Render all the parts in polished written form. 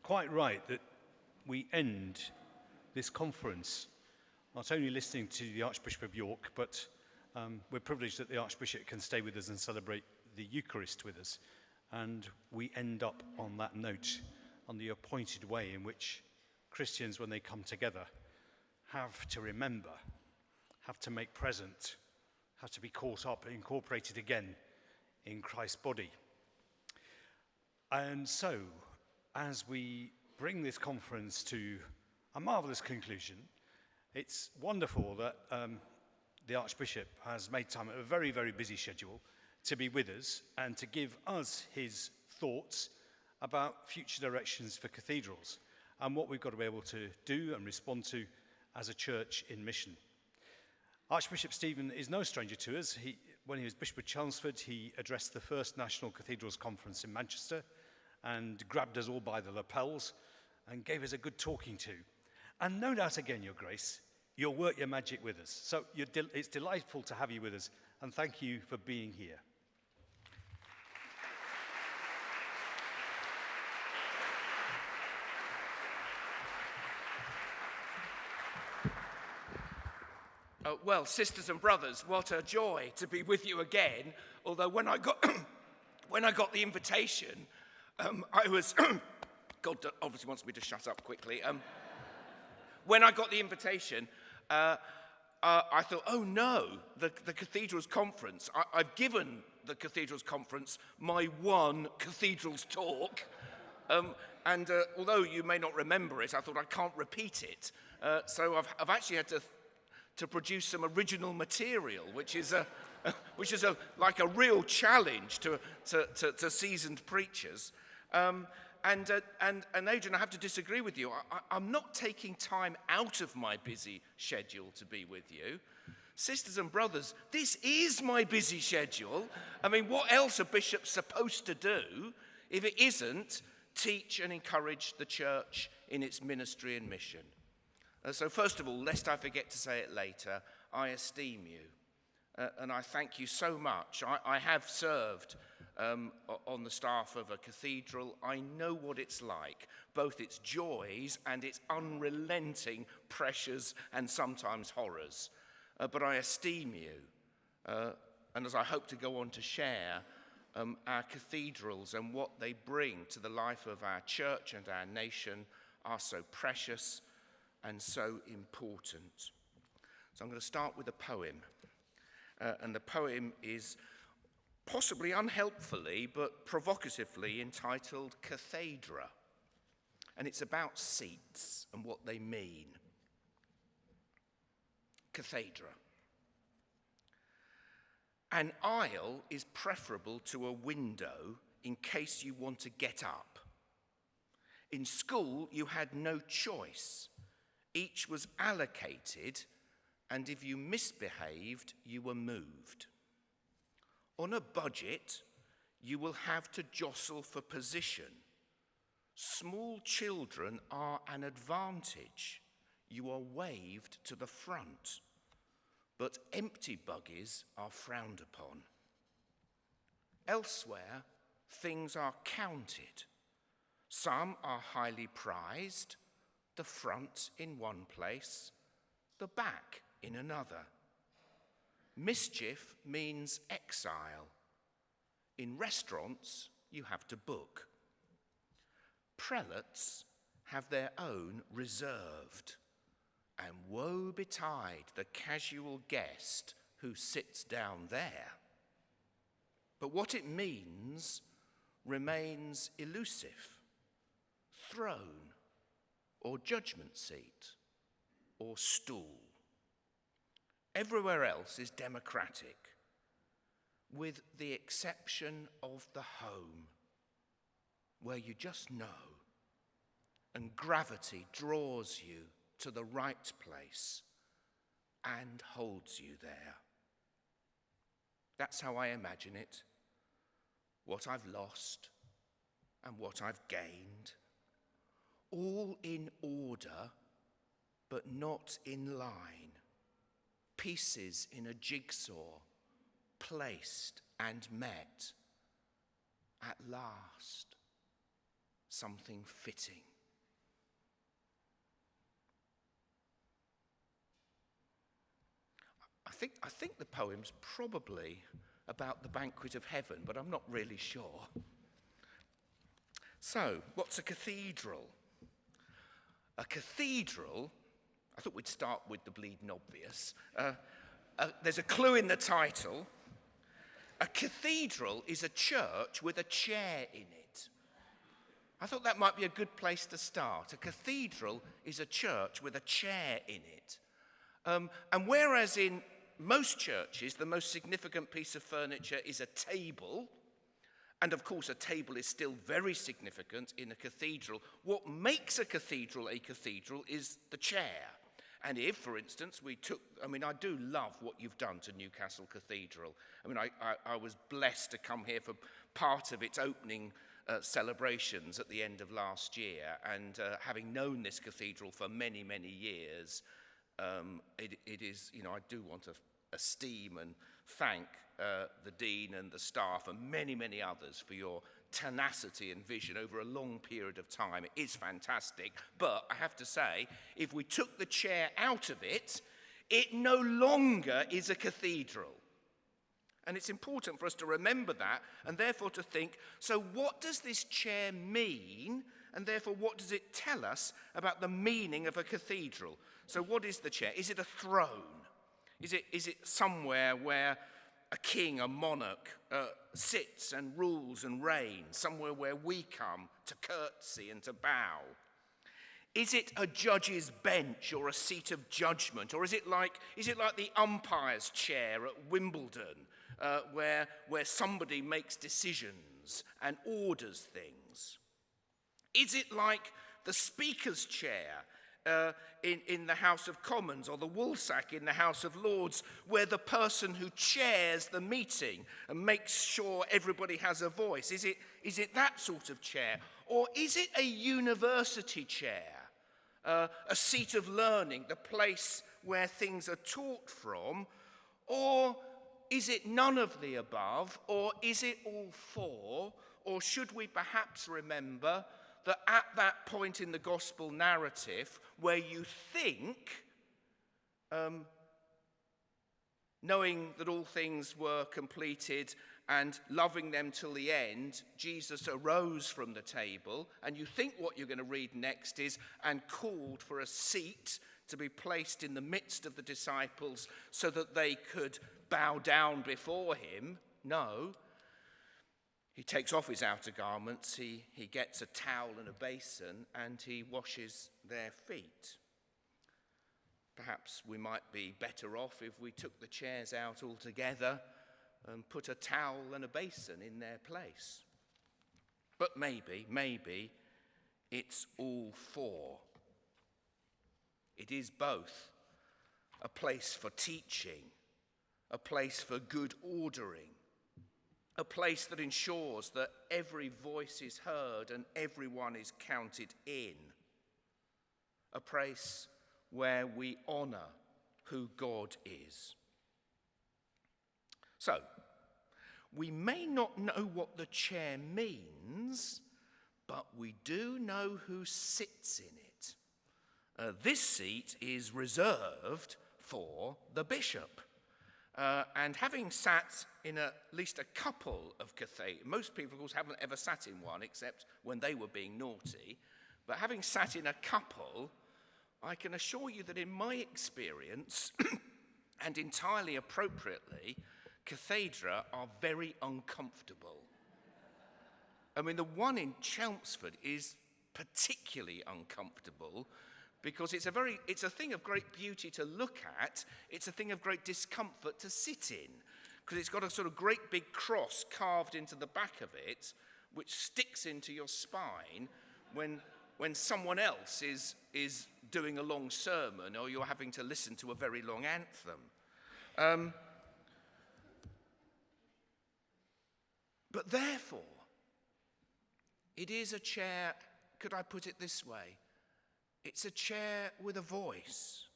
quite right that we end this conference not only listening to the Archbishop of York, but we're privileged that the Archbishop can stay with us and celebrate the Eucharist with us. And we end up on that note, on the appointed way in which Christians, when they come together, have to remember, have to make present, have to be caught up, incorporated again in Christ's body. And so, as we bring this conference to a marvellous conclusion, it's wonderful that the Archbishop has made time at a very, very busy schedule to be with us and to give us his thoughts about future directions for cathedrals and what we've got to be able to do and respond to as a church in mission. Archbishop Stephen is no stranger to us. When he was Bishop of Chelmsford, he addressed the first National Cathedrals Conference in Manchester and grabbed us all by the lapels and gave us a good talking to. And no doubt again, Your Grace, you'll work your magic with us. So it's delightful to have you with us, and thank you for being here. Well, sisters and brothers, what a joy to be with you again. Although when I got the invitation, I was God obviously wants me to shut up quickly. When I got the invitation, I thought, oh no, the Cathedrals Conference. I've given the Cathedrals Conference my one Cathedrals talk, and although you may not remember it, I thought I can't repeat it. So I've actually had to produce some original material, which is like a real challenge to seasoned preachers. And Adrian, I have to disagree with you. I'm not taking time out of my busy schedule to be with you. Sisters and brothers, this is my busy schedule. I mean, what else are bishops supposed to do if it isn't teach and encourage the church in its ministry and mission? So first of all, lest I forget to say it later, I esteem you. And I thank you so much. I have served on the staff of a cathedral. I know what it's like, both its joys and its unrelenting pressures and sometimes horrors. But I esteem you, and as I hope to go on to share, our cathedrals and what they bring to the life of our church and our nation are so precious and so important. So I'm going to start with a poem. And the poem is possibly unhelpfully but provocatively entitled Cathedra. And it's about seats and what they mean. Cathedra. An aisle is preferable to a window in case you want to get up. In school, you had no choice. Each was allocated, and if you misbehaved, you were moved. On a budget, you will have to jostle for position. Small children are an advantage. You are waved to the front, but empty buggies are frowned upon. Elsewhere, things are counted. Some are highly prized, the front in one place, the back in another. Mischief means exile. In restaurants, you have to book. Prelates have their own reserved, and woe betide the casual guest who sits down there. But what it means remains elusive. Throne, or judgment seat, or stool. Everywhere else is democratic, with the exception of the home, where you just know, and gravity draws you to the right place and holds you there. That's how I imagine it, what I've lost and what I've gained, all in order, but not in line, pieces in a jigsaw, placed and met, at last, something fitting. think the poem's probably about the banquet of heaven, but I'm not really sure. So, what's a cathedral? A cathedral, I thought we'd start with the bleeding obvious. There's a clue in the title. A cathedral is a church with a chair in it. I thought that might be a good place to start. A cathedral is a church with a chair in it. And whereas in most churches, the most significant piece of furniture is a table, and of course a table is still very significant in a cathedral, what makes a cathedral is the chair. And if, for instance, I do love what you've done to Newcastle Cathedral. I was blessed to come here for part of its opening celebrations at the end of last year, and having known this cathedral for many, many years, it is, I do want to esteem and thank the Dean and the staff and many, many others for your tenacity and vision over a long period of time. It is fantastic, but I have to say, if we took the chair out of it, it no longer is a cathedral. And it's important for us to remember that, and therefore to think, so what does this chair mean, and therefore what does it tell us about the meaning of a cathedral? So what is the chair? Is it a throne? Is it somewhere where a king, a monarch, sits and rules and reigns, somewhere where we come to curtsy and to bow? Is it a judge's bench or a seat of judgment? Or is it like the umpire's chair at Wimbledon, where somebody makes decisions and orders things? Is it like the Speaker's chair in the House of Commons, or the woolsack in the House of Lords, where the person who chairs the meeting and makes sure everybody has a voice? Is it that sort of chair? Or is it a university chair, a seat of learning, the place where things are taught from? Or is it none of the above? Or is it all four? Or should we perhaps remember that at that point in the gospel narrative where you think, knowing that all things were completed and loving them till the end, Jesus arose from the table, and you think what you're going to read next is, and called for a seat to be placed in the midst of the disciples so that they could bow down before him? No. He takes off his outer garments, he gets a towel and a basin, and he washes their feet. Perhaps we might be better off if we took the chairs out altogether and put a towel and a basin in their place. But maybe it's all four. It is both a place for teaching, a place for good ordering, a place that ensures that every voice is heard and everyone is counted in. A place where we honour who God is. So, we may not know what the chair means, but we do know who sits in it. This seat is reserved for the bishop. And having sat in at least a couple of cathedrals, most people, of course, haven't ever sat in one except when they were being naughty, but having sat in a couple, I can assure you that in my experience, and entirely appropriately, cathedra are very uncomfortable. The one in Chelmsford is particularly uncomfortable, because it's a thing of great beauty to look at. It's a thing of great discomfort to sit in, because it's got a sort of great big cross carved into the back of it, which sticks into your spine when someone else is doing a long sermon, or you're having to listen to a very long anthem. But therefore, it is a chair, could I put it this way? It's a chair with a voice.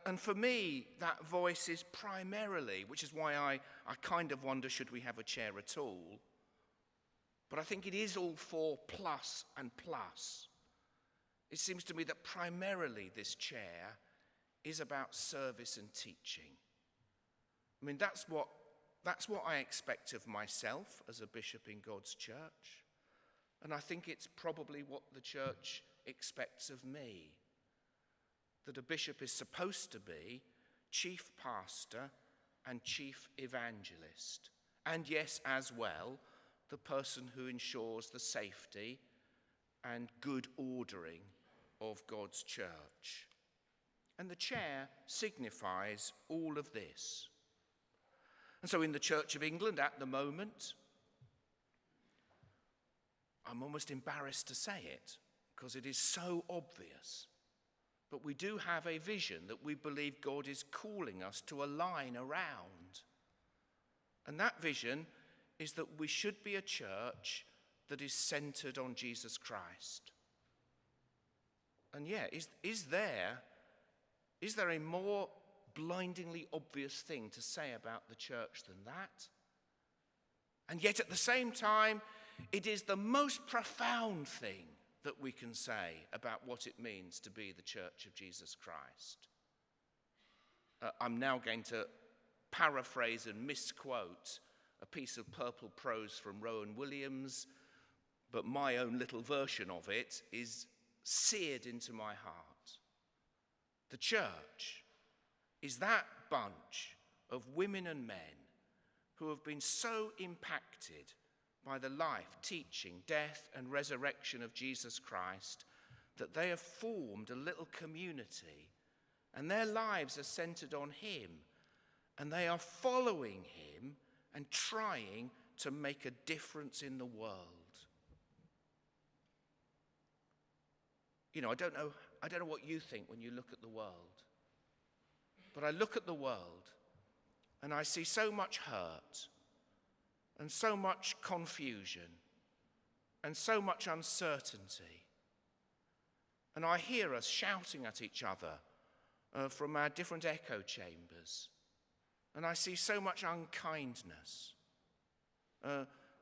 And for me, that voice is primarily, which is why I kind of wonder, should we have a chair at all? But I think it is all four plus and plus. It seems to me that primarily this chair is about service and teaching. I mean, that's what I expect of myself as a bishop in God's church. And I think it's probably what the church expects of me. That a bishop is supposed to be chief pastor and chief evangelist. And yes, as well, the person who ensures the safety and good ordering of God's church. And the chair signifies all of this. And so in the Church of England at the moment, I'm almost embarrassed to say it because it is so obvious. But we do have a vision that we believe God is calling us to align around. And that vision is that we should be a church that is centered on Jesus Christ. And yeah, is there a more blindingly obvious thing to say about the church than that? And yet at the same time, it is the most profound thing that we can say about what it means to be the Church of Jesus Christ. I'm now going to paraphrase and misquote a piece of purple prose from Rowan Williams, but my own little version of it is seared into my heart. The church is that bunch of women and men who have been so impacted by the life, teaching, death, and resurrection of Jesus Christ that they have formed a little community, and their lives are centered on him, and they are following him and trying to make a difference in the world. You know, I don't know what you think when you look at the world, but I look at the world and I see so much hurt and so much confusion and so much uncertainty. And I hear us shouting at each other from our different echo chambers. And I see so much unkindness,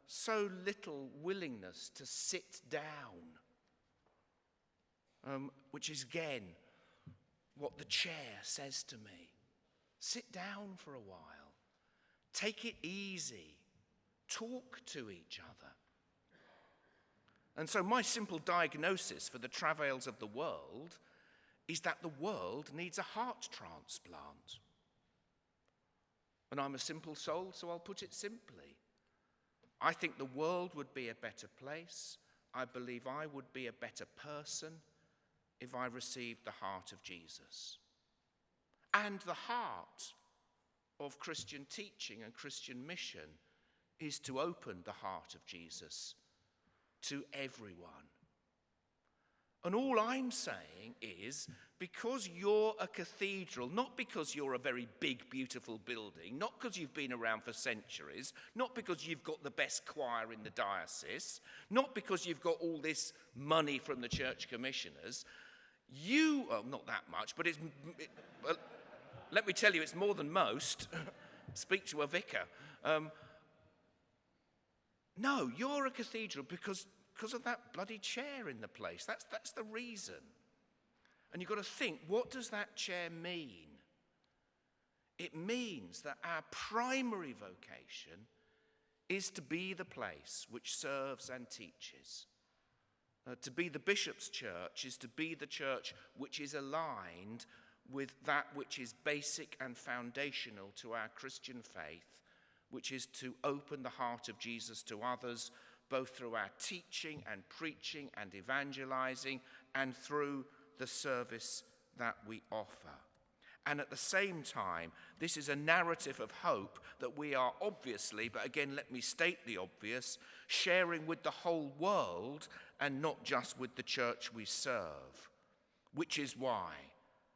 so little willingness to sit down, which is again what the chair says to me. Sit down for a while. Take it easy. Talk to each other. And so my simple diagnosis for the travails of the world is that the world needs a heart transplant. And I'm a simple soul, so I'll put it simply. I think the world would be a better place. I believe I would be a better person if I received the heart of Jesus. And the heart of Christian teaching and Christian mission is to open the heart of Jesus to everyone. And all I'm saying is, because you're a cathedral, not because you're a very big, beautiful building, not because you've been around for centuries, not because you've got the best choir in the diocese, not because you've got all this money from the church commissioners, not that much, but let me tell you, it's more than most. Speak to a vicar. No, you're a cathedral because of that bloody chair in the place. That's the reason. And you've got to think, what does that chair mean? It means that our primary vocation is to be the place which serves and teaches. To be the bishop's church is to be the church which is aligned with that which is basic and foundational to our Christian faith, which is to open the heart of Jesus to others, both through our teaching and preaching and evangelizing and through the service that we offer. And at the same time, this is a narrative of hope that we are obviously, but again, let me state the obvious, sharing with the whole world and not just with the church we serve. Which is why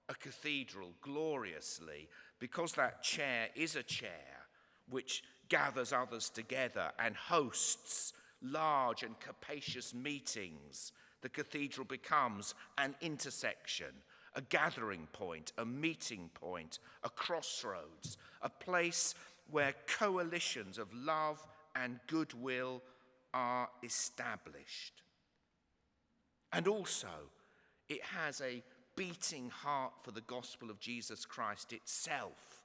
a cathedral gloriously, because that chair is a chair which gathers others together and hosts large and capacious meetings, the cathedral becomes an intersection, a gathering point, a meeting point, a crossroads, a place where coalitions of love and goodwill are established. And also, it has a beating heart for the gospel of Jesus Christ itself,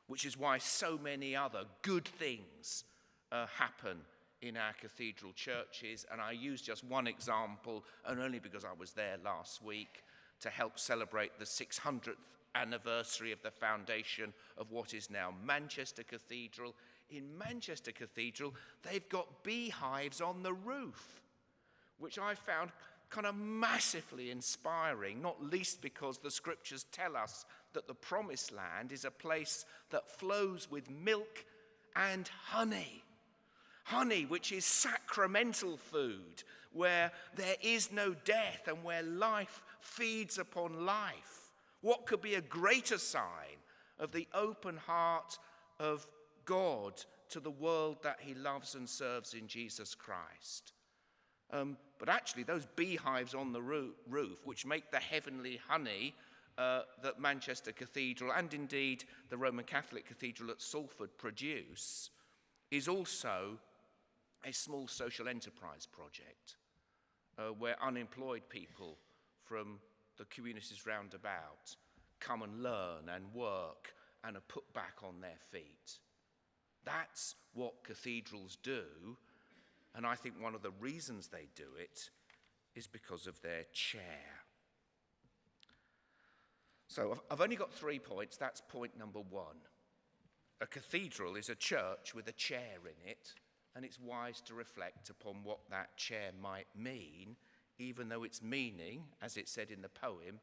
which is why so many other good things happen in our cathedral churches. And I use just one example, and only because I was there last week, to help celebrate the 600th anniversary of the foundation of what is now Manchester Cathedral. In Manchester Cathedral, they've got beehives on the roof, which I found kind of massively inspiring, not least because the scriptures tell us that the promised land is a place that flows with milk and honey. Honey, which is sacramental food, where there is no death and where life feeds upon life. What could be a greater sign of the open heart of God to the world that he loves and serves in Jesus Christ? But actually, those beehives on the roof, which make the heavenly honey that Manchester Cathedral and indeed the Roman Catholic Cathedral at Salford produce, is also a small social enterprise project where unemployed people from the communities round about come and learn and work and are put back on their feet. That's what cathedrals do, and I think one of the reasons they do it is because of their chair. So I've only got 3 points. That's point number 1. A cathedral is a church with a chair in it, and it's wise to reflect upon what that chair might mean, even though its meaning, as it said in the poem,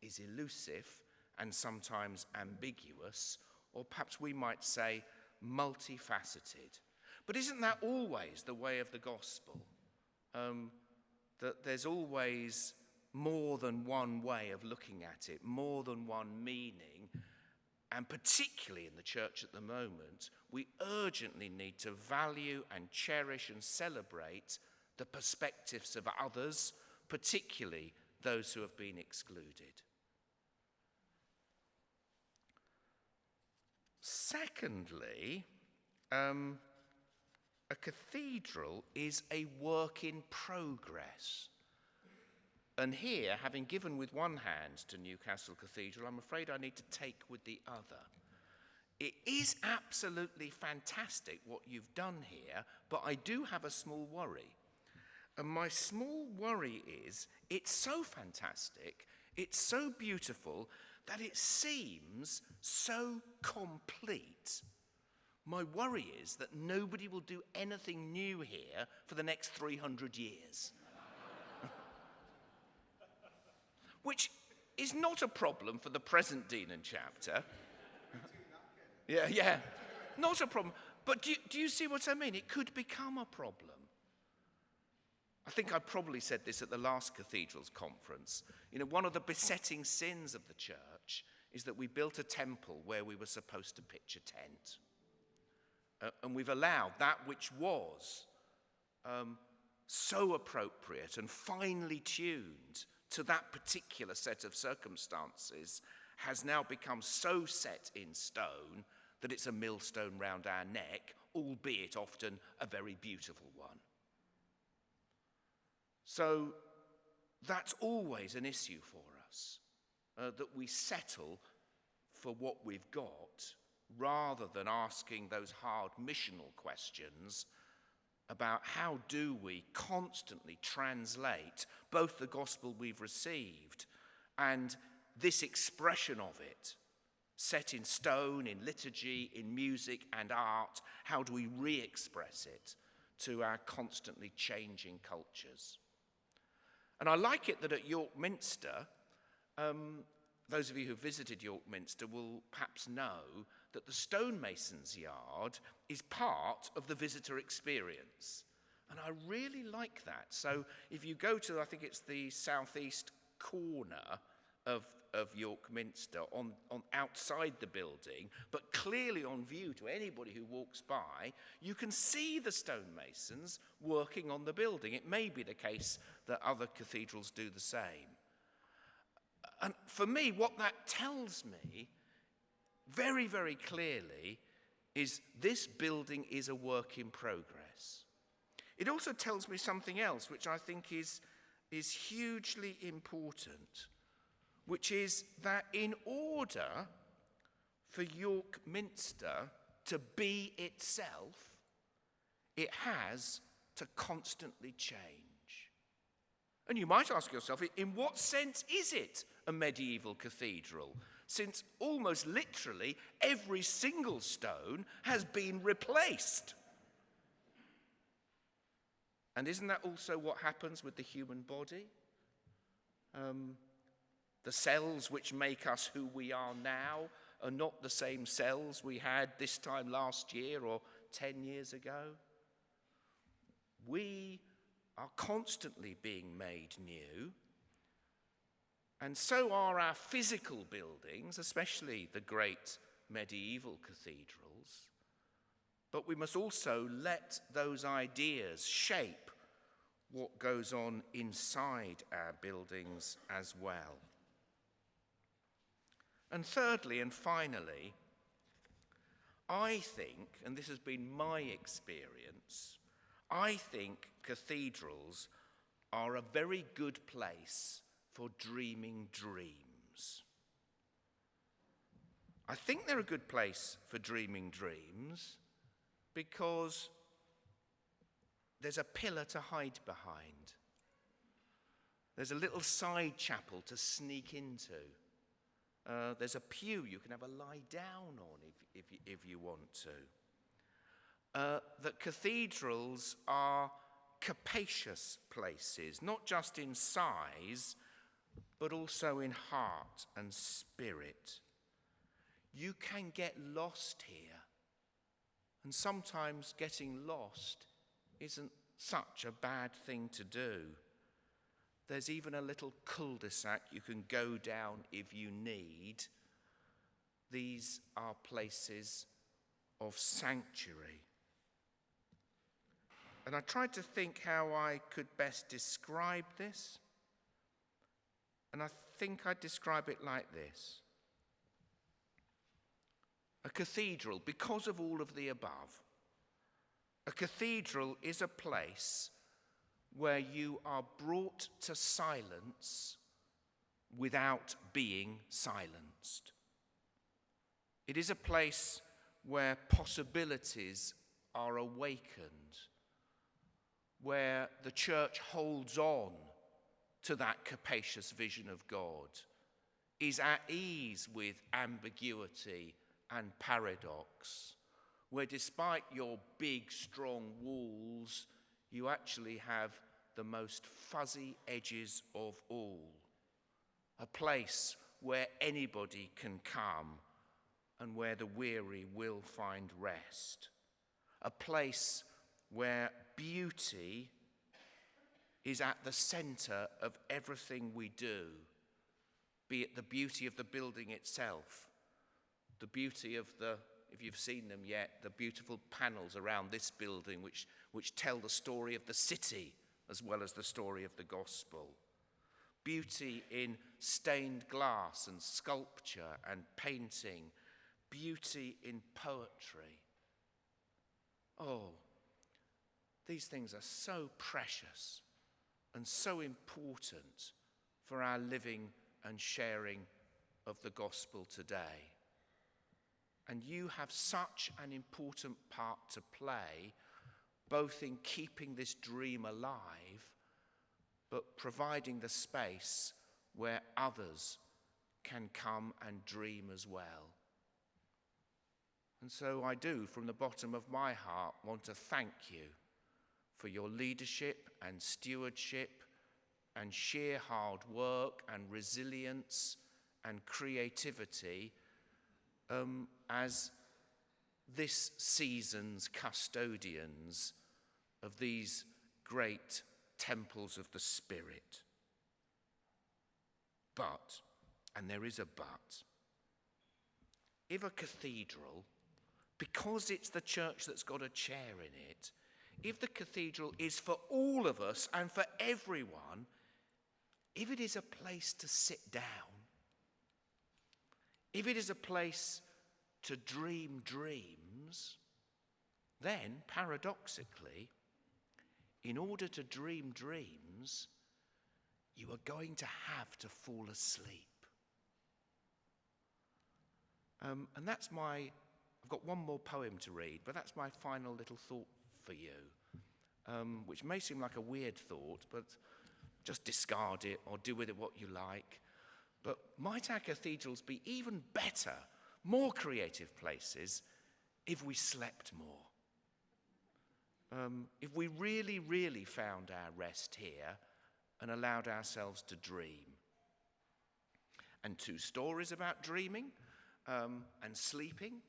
is elusive and sometimes ambiguous, or perhaps we might say multifaceted. But isn't that always the way of the gospel? That there's always more than one way of looking at it, more than one meaning. And particularly in the church at the moment, we urgently need to value and cherish and celebrate the perspectives of others, particularly those who have been excluded. Secondly, a cathedral is a work in progress. And here, having given with one hand to Newcastle Cathedral, I'm afraid I need to take with the other. It is absolutely fantastic what you've done here, but I do have a small worry. And my small worry is, it's so fantastic, it's so beautiful, that it seems so complete. My worry is that nobody will do anything new here for the next 300 years. Which is not a problem for the present dean and chapter. Yeah, not a problem. But do you see what I mean? It could become a problem. I think I probably said this at the last Cathedrals conference. You know, one of the besetting sins of the church is that we built a temple where we were supposed to pitch a tent. And we've allowed that which was so appropriate and finely tuned to that particular set of circumstances has now become so set in stone that it's a millstone round our neck, albeit often a very beautiful one. So that's always an issue for us, that we settle for what we've got rather than asking those hard missional questions about how do we constantly translate both the gospel we've received and this expression of it, set in stone, in liturgy, in music and art, how do we re-express it to our constantly changing cultures? And I like it that at York Minster, those of you who visited York Minster will perhaps know that the stonemason's yard is part of the visitor experience. And I really like that. So if you go to, I think it's the southeast corner of York Minster, on outside the building, but clearly on view to anybody who walks by, you can see the stonemasons working on the building. It may be the case that other cathedrals do the same. And for me, what that tells me very, very clearly is this building is a work in progress. It also tells me something else, which I think is hugely important. which is that in order for York Minster to be itself, it has to constantly change. And you might ask yourself, in what sense is it a medieval cathedral? Since almost literally every single stone has been replaced. And isn't that also what happens with the human body? The cells which make us who we are now are not the same cells we had this time last year or 10 years ago. We are constantly being made new, and so are our physical buildings, especially the great medieval cathedrals. But we must also let those ideas shape what goes on inside our buildings as well. And thirdly and finally, I think, and this has been my experience, I think cathedrals are a very good place for dreaming dreams. I think they're a good place for dreaming dreams because there's a pillar to hide behind. There's a little side chapel to sneak into. There's a pew you can have a lie down on if you want to. That cathedrals are capacious places, not just in size, but also in heart and spirit. You can get lost here, and sometimes getting lost isn't such a bad thing to do. There's even a little cul-de-sac you can go down if you need. These are places of sanctuary. And I tried to think how I could best describe this. And I think I'd describe it like this. A cathedral, because of all of the above, a cathedral is a place where you are brought to silence without being silenced. It is a place where possibilities are awakened, where the church holds on to that capacious vision of God, is at ease with ambiguity and paradox, where despite your big, strong walls, you actually have the most fuzzy edges of all. A place where anybody can come and where the weary will find rest. A place where beauty is at the center of everything we do, be it the beauty of the building itself, the beauty of the, if you've seen them yet, the beautiful panels around this building which tell the story of the city as well as the story of the gospel. Beauty in stained glass and sculpture and painting. Beauty in poetry. Oh, these things are so precious and so important for our living and sharing of the gospel today. And you have such an important part to play, both in keeping this dream alive, but providing the space where others can come and dream as well. And so I do, from the bottom of my heart, want to thank you for your leadership and stewardship and sheer hard work and resilience and creativity as this season's custodians of these great temples of the Spirit. But, and there is a but, if a cathedral, because it's the church that's got a chair in it, if the cathedral is for all of us and for everyone, if it is a place to sit down, if it is a place to dream dreams, then paradoxically, in order to dream dreams, you are going to have to fall asleep. And I've got one more poem to read, but that's my final little thought for you, which may seem like a weird thought, but just discard it or do with it what you like. But might our cathedrals be even better, more creative places if we slept more? If we really, really found our rest here and allowed ourselves to dream. And 2 stories about dreaming and sleeping.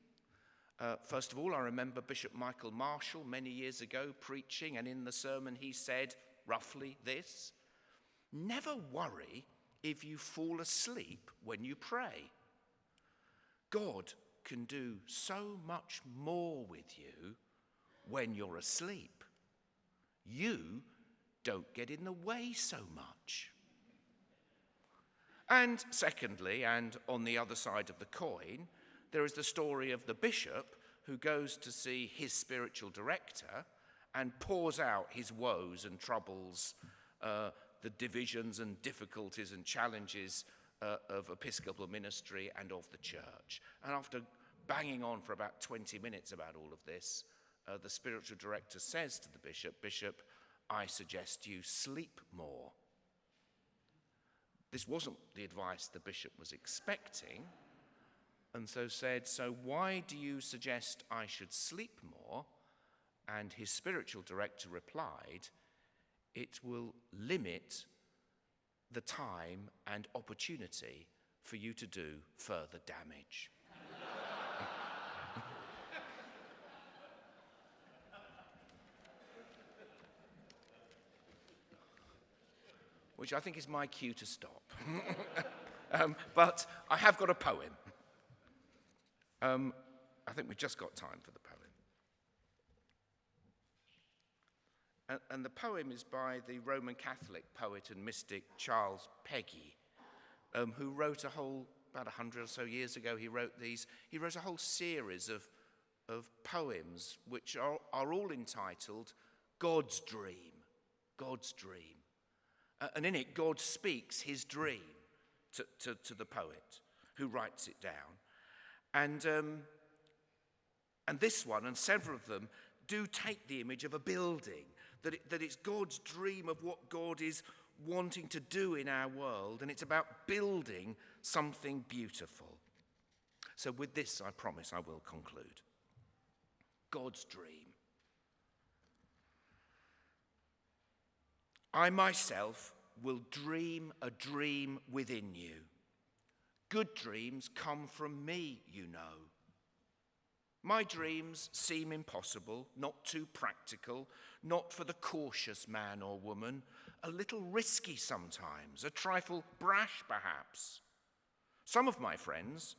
First of all, I remember Bishop Michael Marshall many years ago preaching, and in the sermon he said roughly this: never worry if you fall asleep when you pray. God can do so much more with you when you're asleep. You don't get in the way so much. And secondly, and on the other side of the coin, there is the story of the bishop who goes to see his spiritual director and pours out his woes and troubles, the divisions and difficulties and challenges of episcopal ministry and of the church. And after banging on for about 20 minutes about all of this, the spiritual director says to the bishop, "Bishop, I suggest you sleep more." This wasn't the advice the bishop was expecting, and so said, "So why do you suggest I should sleep more?" And his spiritual director replied, "It will limit the time and opportunity for you to do further damage." Which I think is my cue to stop. But I have got a poem. I think we've just got time for the poem. And the poem is by the Roman Catholic poet and mystic Charles Peggy, who wrote about 100 or so years ago, he wrote a whole series of poems which are all entitled God's Dream, God's Dream. And in it, God speaks his dream to the poet who writes it down. And this one and several of them do take the image of a building, that it's God's dream of what God is wanting to do in our world, and it's about building something beautiful. So with this, I promise I will conclude. God's dream. I myself will dream a dream within you. Good dreams come from me, you know. My dreams seem impossible, not too practical, not for the cautious man or woman, a little risky sometimes, a trifle brash perhaps. Some of my friends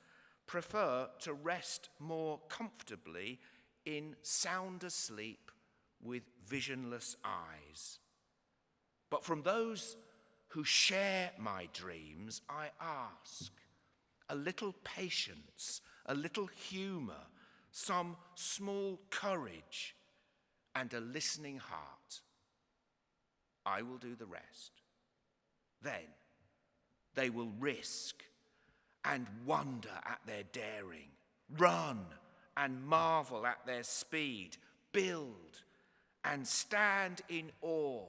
prefer to rest more comfortably in sound asleep with visionless eyes. But from those who share my dreams, I ask a little patience, a little humor, some small courage, and a listening heart. I will do the rest. Then they will risk and wonder at their daring, run and marvel at their speed, build and stand in awe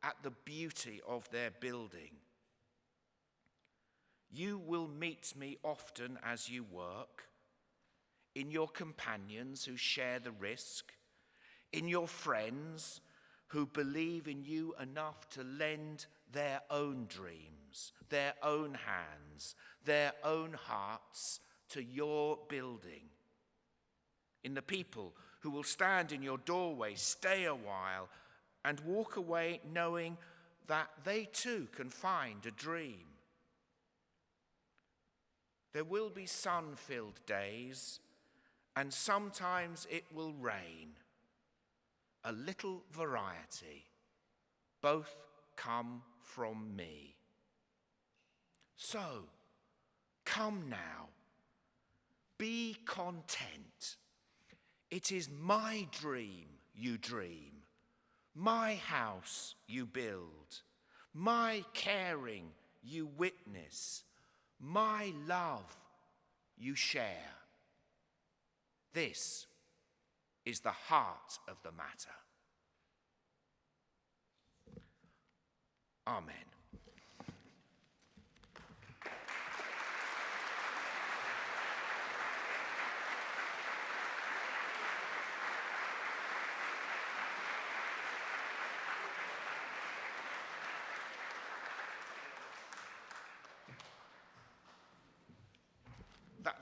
at the beauty of their building. You will meet me often as you work, in your companions who share the risk, in your friends who believe in you enough to lend their own dreams, their own hands, their own hearts to your building. In the people who will stand in your doorway, stay a while, and walk away knowing that they too can find a dream. There will be sun-filled days, and sometimes it will rain. A little variety, both come from me. So, come now, be content. It is my dream you dream, my house you build, my caring you witness, my love you share. This is the heart of the matter. Amen.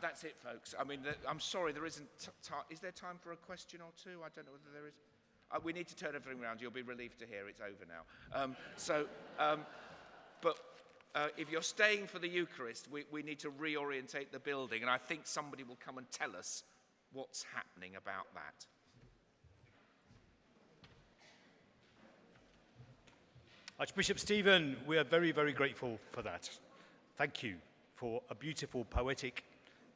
That's it, folks. I mean, I'm sorry, there isn't time. Is there time for a question or two? I don't know whether there is. We need to turn everything around. You'll be relieved to hear it's over now. But if you're staying for the Eucharist, we need to reorientate the building, and I think somebody will come and tell us what's happening about that. Archbishop Stephen, we are very, very grateful for that. Thank you for a beautiful, poetic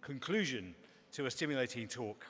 conclusion to a stimulating talk.